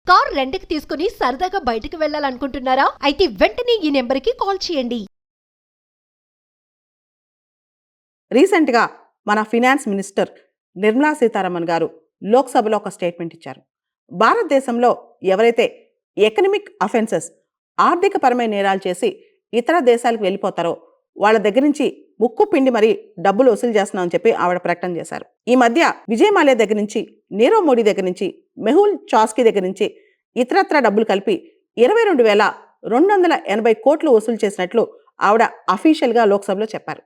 Car రెంట్‌కి తీసుకుని సరదాగా బయటకు వెళ్ళాలనుకుంటున్నారా? అయితే వెంటనే ఈ నెంబర్‌కి కాల్ చేయండి. రీసెంట్‌గా మన ఫినాన్స్ మినిస్టర్ నిర్మలా సీతారామన్ గారు లోక్సభలో ఒక స్టేట్మెంట్ ఇచ్చారు. భారతదేశంలో ఎవరైతే ఎకనమిక్ అఫెన్సెస్ ఆర్థికపరమైన నేరాలు చేసి ఇతర దేశాలకు వెళ్ళిపోతారో వాళ్ళ దగ్గర నుంచి ముక్కు పిండి మరీ డబ్బులు వసూలు చేస్తున్నామని చెప్పి ఆవిడ ప్రకటన చేశారు. ఈ మధ్య విజయ్ మాల్యా దగ్గర నుంచి, నీరవ్ మోడీ దగ్గర నుంచి, మెహుల్ చాస్కీ దగ్గర నుంచి ఇతరత్రా డబ్బులు కలిపి 22,280 కోట్లు వసూలు చేసినట్లు ఆవిడ అఫీషియల్గా లోక్సభలో చెప్పారు.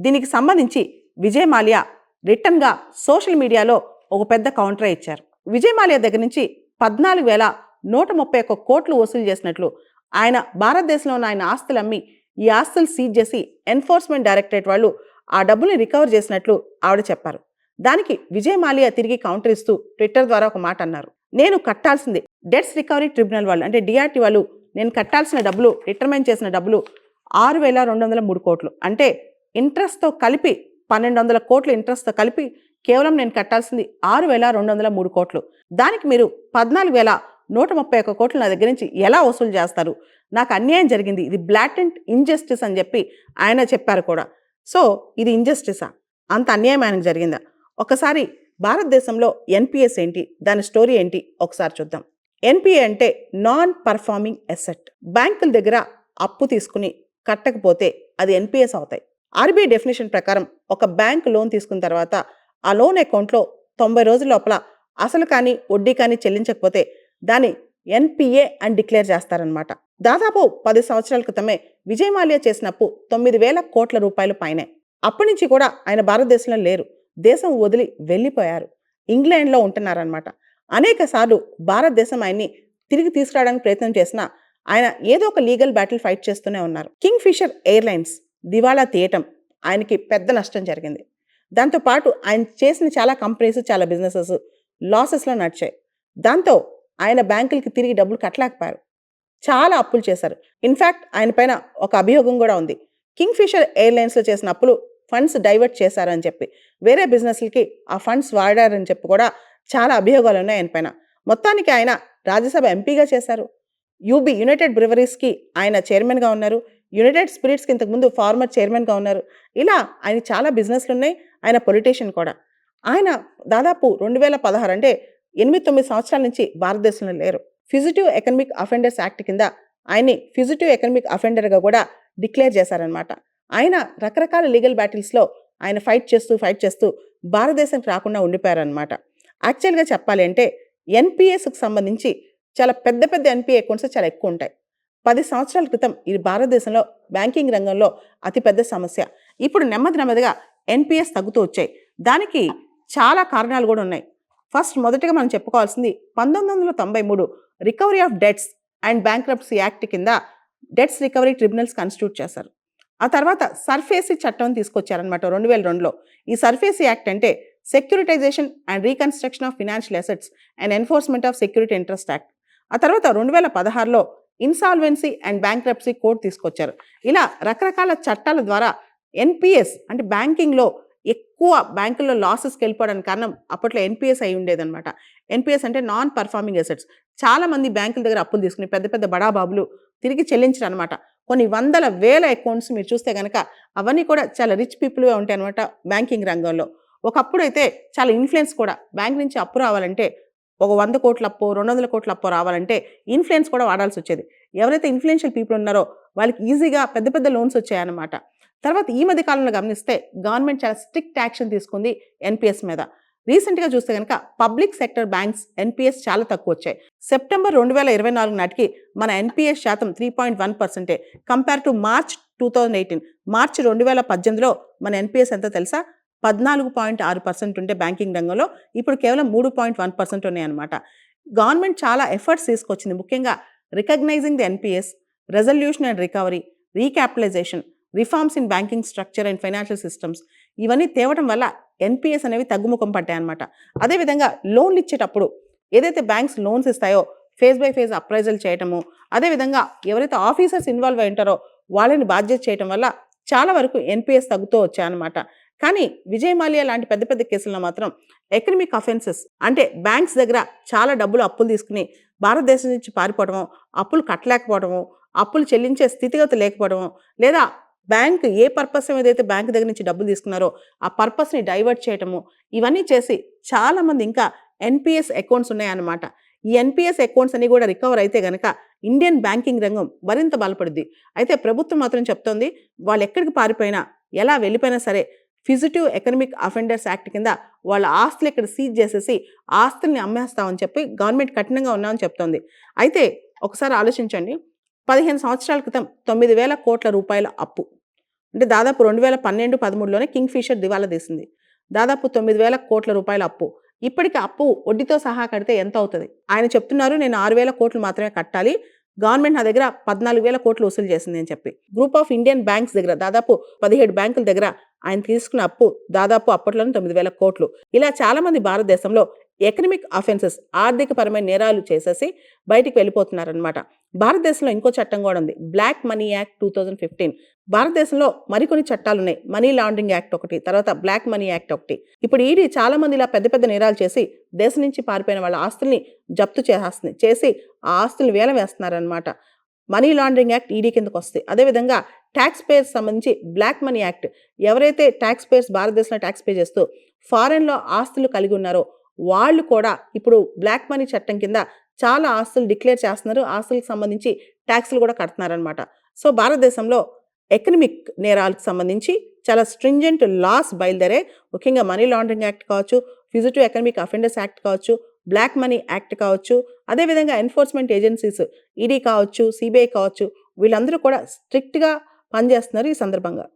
దీనికి సంబంధించి విజయ్ మాల్యా రిటర్న్గా సోషల్ మీడియాలో ఒక పెద్ద కౌంటర్ ఇచ్చారు. విజయ్ మాల్యా దగ్గర నుంచి 14,131 కోట్లు వసూలు చేసినట్లు, ఆయన భారతదేశంలో ఉన్న ఆయన ఆస్తులు అమ్మి ఈ ఆస్తులు సీజ్ చేసి ఎన్ఫోర్స్మెంట్ డైరెక్టరేట్ వాళ్ళు ఆ డబ్బుల్ని రికవర్ చేసినట్లు ఆవిడ చెప్పారు. దానికి విజయ్ మాల్యా తిరిగి కౌంటర్ ఇస్తూ ట్విట్టర్ ద్వారా ఒక మాట అన్నారు. నేను కట్టాల్సింది డెట్స్ రికవరీ ట్రిబ్యునల్ వాళ్ళు అంటే డిఆర్టీ వాళ్ళు నేను కట్టాల్సిన డబ్బులు, రిటర్మెంట్ చేసిన డబ్బులు 6,203 కోట్లు, అంటే ఇంట్రెస్ట్తో కలిపి 1,200 కోట్లు ఇంట్రెస్ట్తో కలిపి కేవలం నేను కట్టాల్సింది 6,203 కోట్లు. దానికి మీరు 14,131 కోట్లు నా దగ్గర నుంచి ఎలా వసూలు చేస్తారు? నాకు అన్యాయం జరిగింది, ఇది బ్లాటెంట్ ఇంజస్టిస్ అని చెప్పి ఆయన చెప్పారు కూడా. సో ఇది ఇంజస్టిసా? అంత అన్యాయం ఆయనకు జరిగిందా? ఒకసారి భారతదేశంలో ఎన్పిఎస్ ఏంటి, దాని స్టోరీ ఏంటి ఒకసారి చూద్దాం. ఎన్పిఏ అంటే నాన్ పర్ఫార్మింగ్ అసెట్. బ్యాంకుల దగ్గర అప్పు తీసుకుని కట్టకపోతే అది ఎన్పిఎస్ అవుతాయి. ఆర్బీఐ డెఫినేషన్ ప్రకారం ఒక బ్యాంక్ లోన్ తీసుకున్న తర్వాత ఆ లోన్ అకౌంట్లో 90 రోజుల లోపల అసలు కానీ వడ్డీ కానీ చెల్లించకపోతే దాన్ని ఎన్పిఏ అని డిక్లేర్ చేస్తారనమాట. దాదాపు 10 సంవత్సరాల క్రితమే విజయ్ మాల్యా చేసిన అప్పు 9,000 కోట్ల రూపాయలు పైనే. అప్పటి నుంచి కూడా ఆయన భారతదేశంలో లేరు, దేశం వదిలి వెళ్ళిపోయారు, ఇంగ్లాండ్లో ఉంటున్నారనమాట. అనేక సార్లు భారతదేశం ఆయన్ని తిరిగి తీసుకురావడానికి ప్రయత్నం చేసినా ఆయన ఏదో ఒక లీగల్ బ్యాటిల్ ఫైట్ చేస్తూనే ఉన్నారు. కింగ్ ఫిషర్ ఎయిర్లైన్స్ దివాళా తీయటం ఆయనకి పెద్ద నష్టం జరిగింది. దాంతోపాటు ఆయన చేసిన చాలా కంపెనీస్, చాలా బిజినెసెస్ లాసెస్లో నడిచాయి. దాంతో ఆయన బ్యాంకులకి తిరిగి డబ్బులు కట్టలేకపోయారు, చాలా అప్పులు చేశారు. ఇన్ఫ్యాక్ట్ ఆయన పైన ఒక అభియోగం కూడా ఉంది. కింగ్ ఫిషర్ ఎయిర్లైన్స్లో చేసిన అప్పులు ఫండ్స్ డైవర్ట్ చేశారని చెప్పి, వేరే బిజినెస్లకి ఆ ఫండ్స్ వాడారని చెప్పి కూడా చాలా అభియోగాలు ఉన్నాయి ఆయన పైన. మొత్తానికి ఆయన రాజ్యసభ ఎంపీగా చేశారు. యూబీ యునైటెడ్ బ్రివరీస్కి ఆయన చైర్మన్గా ఉన్నారు. యునైటెడ్ స్పిరిట్స్కి ఇంతకుముందు ఫార్మర్ చైర్మన్గా ఉన్నారు. ఇలా ఆయన చాలా బిజినెస్లు ఉన్నాయి. ఆయన పొలిటీషియన్ కూడా. ఆయన దాదాపు 2016 అంటే 8-9 సంవత్సరాల నుంచి భారతదేశంలో లేరు. ఫ్యూజిటివ్ ఎకనమిక్ అఫెండర్స్ యాక్ట్ కింద ఆయన్ని ఫ్యూజిటివ్ ఎకనమిక్ అఫెండర్గా కూడా డిక్లేర్ చేశారనమాట. ఆయన రకరకాల లీగల్ బ్యాటిల్స్లో ఆయన ఫైట్ చేస్తూ భారతదేశానికి రాకుండా ఉండిపోయారనమాట. యాక్చువల్గా చెప్పాలి అంటే ఎన్పిఎస్కి సంబంధించి చాలా పెద్ద ఎన్పిఏ అకౌంట్స్ చాలా ఎక్కువ ఉంటాయి. 10 సంవత్సరాల క్రితం ఇది భారతదేశంలో బ్యాంకింగ్ రంగంలో అతిపెద్ద సమస్య. ఇప్పుడు నెమ్మదిగా ఎన్పిఎస్ తగ్గుతూ వచ్చాయి. దానికి చాలా కారణాలు కూడా ఉన్నాయి. మొదటగా మనం చెప్పుకోవాల్సింది 1993 recovery of debts and bankruptcy act కింద డెట్స్ రికవరీ ట్రిబ్యునల్స్ కన్స్టిట్యూట్ చేశారు. ఆ తర్వాత సర్ఫేసీ చట్టం తీసుకొచ్చారనమాట 2002లో. ఈ సర్ఫేసీ యాక్ట్ అంటే securitisation and reconstruction of financial assets and enforcement of security interest act. ఆ తర్వాత 2016లో ఇన్సాల్వెన్సీ అండ్ బ్యాంక్రప్సీ కోడ్ తీసుకొచ్చారు. ఇలా రకరకాల చట్టాల ద్వారా ఎన్పిఎస్ అంటే బ్యాంకింగ్లో ఎక్కువ బ్యాంకుల్లో లాసెస్కి వెళ్ళిపోవడానికి కారణం అప్పట్లో ఎన్పిఎస్ అయి ఉండేదన్నమాట. ఎన్పిఎస్ అంటే నాన్ పర్ఫార్మింగ్ అసెట్స్. చాలామంది బ్యాంకుల దగ్గర అప్పులు తీసుకుని పెద్ద బడాబాబులు తిరిగి చెల్లించరు అనమాట. కొన్ని వందల వేల అకౌంట్స్ మీరు చూస్తే కనుక అవన్నీ కూడా చాలా రిచ్ పీపుల్గా ఉంటాయి అనమాట బ్యాంకింగ్ రంగంలో. ఒకప్పుడు అయితే చాలా ఇన్ఫ్లుయెన్స్ కూడా, బ్యాంక్ నుంచి అప్పు రావాలంటే ఒక 100 కోట్ల అప్పో 200 కోట్ల అప్పో రావాలంటే ఇన్ఫ్లుయెన్స్ కూడా వాడాల్సి వచ్చేది. ఎవరైతే ఇన్ఫ్లుయెన్షియల్ పీపుల్ ఉన్నారో వాళ్ళకి ఈజీగా పెద్ద లోన్స్ వచ్చాయన్నమాట. తర్వాత ఈ మధ్య కాలంలో గమనిస్తే గవర్నమెంట్ చాలా స్ట్రిక్ట్ యాక్షన్ తీసుకుంది ఎన్పిఎస్ మీద. రీసెంట్గా చూస్తే కనుక పబ్లిక్ సెక్టర్ బ్యాంక్స్ ఎన్పిఎస్ చాలా తక్కువ వచ్చాయి. సెప్టెంబర్ 2024 నాటికి మన ఎన్పిఎస్ శాతం 3.1% కంపేర్ టు మార్చ్ 2018. మార్చి 2018లో మన ఎన్పిఎస్ ఎంత తెలుసా? 14.6% ఉంటే బ్యాంకింగ్ రంగంలో ఇప్పుడు కేవలం 3.1% ఉన్నాయన్నమాట. గవర్నమెంట్ చాలా ఎఫర్ట్స్ తీసుకొచ్చింది, ముఖ్యంగా recognising the NPS, resolution and recovery, recapitalisation, reforms in banking structure and financial systems. ఇవన్నీ తేవడం వల్ల ఎన్పిఎస్ అనేవి తగ్గుముఖం పట్టాయన్నమాట. అదేవిధంగా లోన్లు ఇచ్చేటప్పుడు ఏదైతే బ్యాంక్స్ లోన్స్ ఇస్తాయో ఫేజ్ బై ఫేజ్ అప్రైజల్ చేయటము, అదేవిధంగా ఎవరైతే ఆఫీసర్స్ ఇన్వాల్వ్ అయి ఉంటారో వాళ్ళని బాధ్యత చేయటం వల్ల చాలా వరకు ఎన్పిఎస్ తగ్గుతూ వచ్చాయన్నమాట. కానీ విజయ్ మాల్యా లాంటి పెద్ద పెద్ద కేసుల్లో మాత్రం ఎకనమిక్ అఫెన్సెస్ అంటే బ్యాంక్స్ దగ్గర చాలా డబ్బులు అప్పులు తీసుకుని భారతదేశం నుంచి పారిపోవడమో, అప్పులు కట్టలేకపోవడమో, అప్పులు చెల్లించే స్థితిగతి లేకపోవడమో, లేదా బ్యాంక్ ఏ పర్పస్ ఏదైతే బ్యాంక్ దగ్గర నుంచి డబ్బులు తీసుకున్నారో ఆ పర్పస్ని డైవర్ట్ చేయటము, ఇవన్నీ చేసి చాలామంది ఇంకా ఎన్పిఎస్ అకౌంట్స్ ఉన్నాయన్నమాట. ఈ ఎన్పిఎస్ అకౌంట్స్ అన్ని కూడా రికవర్ అయితే గనక ఇండియన్ బ్యాంకింగ్ రంగం మరింత బలపడుద్ది. అయితే ప్రభుత్వం మాత్రం చెప్తోంది, వాళ్ళు ఎక్కడికి పారిపోయినా, ఎలా వెళ్ళిపోయినా సరే ఫిజిటివ్ ఎకనమిక్ అఫెండర్స్ యాక్ట్ కింద వాళ్ళ ఆస్తులు ఇక్కడ సీజ్ చేసేసి ఆస్తుల్ని అమ్మేస్తామని చెప్పి గవర్నమెంట్ కఠినంగా ఉన్నామని చెప్తోంది. అయితే ఒకసారి ఆలోచించండి, 15 సంవత్సరాల క్రితం 9,000 కోట్ల రూపాయల అప్పు, అంటే దాదాపు 2012-13లోనే కింగ్ ఫిషర్ దివాలా తీసింది. దాదాపు 9,000 కోట్ల రూపాయల అప్పు. ఇప్పటికి అప్పు వడ్డీతో సహా కడితే ఎంత అవుతుంది? ఆయన చెప్తున్నారు, నేను 6,000 కోట్లు మాత్రమే కట్టాలి, గవర్నమెంట్ నా దగ్గర 14,000 కోట్లు వసూలు చేసింది అని చెప్పి. గ్రూప్ ఆఫ్ ఇండియన్ బ్యాంక్స్ దగ్గర దాదాపు 17 బ్యాంకుల దగ్గర ఆయన తీసుకున్న అప్పు దాదాపు అప్పట్లోనే 9,000 కోట్లు. ఇలా చాలా మంది భారతదేశంలో ఎకనమిక్ అఫెన్సెస్ ఆర్థికపరమైన నేరాలు చేసేసి బయటికి వెళ్ళిపోతున్నారనమాట. భారతదేశంలో ఇంకో చట్టం కూడా ఉంది, బ్లాక్ మనీ యాక్ట్ 2015. భారతదేశంలో మరికొన్ని చట్టాలు ఉన్నాయి, మనీ లాండరింగ్ యాక్ట్ ఒకటి, తర్వాత బ్లాక్ మనీ యాక్ట్ ఒకటి. ఇప్పుడు ఈడీ చాలా మంది ఇలా పెద్ద పెద్ద నేరాలు చేసి దేశం నుంచి పారిపోయిన వాళ్ళ ఆస్తుల్ని జప్తు చేసి ఆ ఆస్తుల్ని వేలం వేస్తున్నారనమాట. మనీ లాండరింగ్ యాక్ట్ ఈడీ కిందకు వస్తాయి. అదేవిధంగా ట్యాక్స్ పేయర్స్ సంబంధించి బ్లాక్ మనీ యాక్ట్, ఎవరైతే ట్యాక్స్ పేయర్స్ భారతదేశంలో ట్యాక్స్ పే చేస్తూ ఫారెన్లో ఆస్తులు కలిగి ఉన్నారో వాళ్ళు కూడా ఇప్పుడు బ్లాక్ మనీ చట్టం కింద చాలా ఆస్తులు డిక్లేర్ చేస్తున్నారు, ఆస్తులకు సంబంధించి ట్యాక్స్లు కూడా కడుతున్నారనమాట. సో భారతదేశంలో ఎకనమిక్ నేరాలకు సంబంధించి చాలా స్ట్రింజెంట్ లాస్ బయలుదేరే, ముఖ్యంగా మనీ లాండరింగ్ యాక్ట్ కావచ్చు, ఫిజిటివ్ ఎకనమిక్ అఫెండర్స్ యాక్ట్ కావచ్చు, బ్లాక్ మనీ యాక్ట్ కావచ్చు, అదేవిధంగా ఎన్ఫోర్స్మెంట్ ఏజెన్సీస్ ఈడీ కావచ్చు, సిబిఐ కావచ్చు, వీళ్ళందరూ కూడా స్ట్రిక్ట్గా పనిచేస్తున్నారు ఈ సందర్భంగా.